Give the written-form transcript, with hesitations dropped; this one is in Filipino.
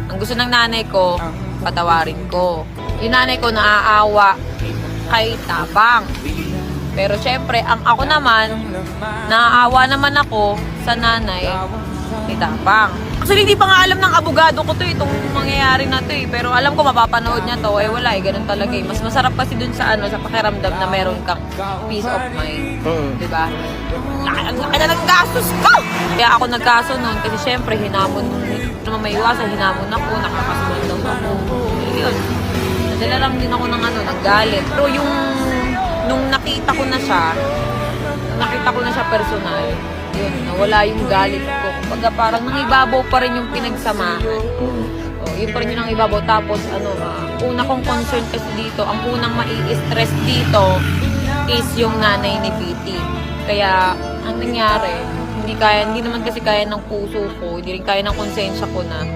Ang gusto ng nanay ko, patawarin ko. Yung nanay ko naaawa kay Tabang. Pero syempre, ang ako naman, naaawa naman ako sa nanay ni Tabang. Actually, hindi pa nga alam ng abogado ko to itong mangyayari na to eh. Pero alam ko mapapanood niya to. Eh wala eh, ganun talaga eh. Mas masarap kasi dun sa sa pakiramdam na meron kang peace of mind. Diba? Ang laki na ng gastos ko! Kaya ako nagkaso nun kasi syempre hinamon, naman may iwasan, hinamon ako, nakakasunod daw ako. Yun. Nadala lang din ako ng galit. Pero yung, nung nakita ko na siya personal, yun, nawala yung galit ko. Kumbaga parang nangibabaw pa rin yung pinagsamahan. Yun pa rin yung nangibabaw. Tapos una kong concern kasi dito, ang unang mai-stress dito is yung nanay ni Piti. Kaya ang nangyari, hindi naman kasi kaya ng puso ko, hindi rin kaya ng konsensya ko na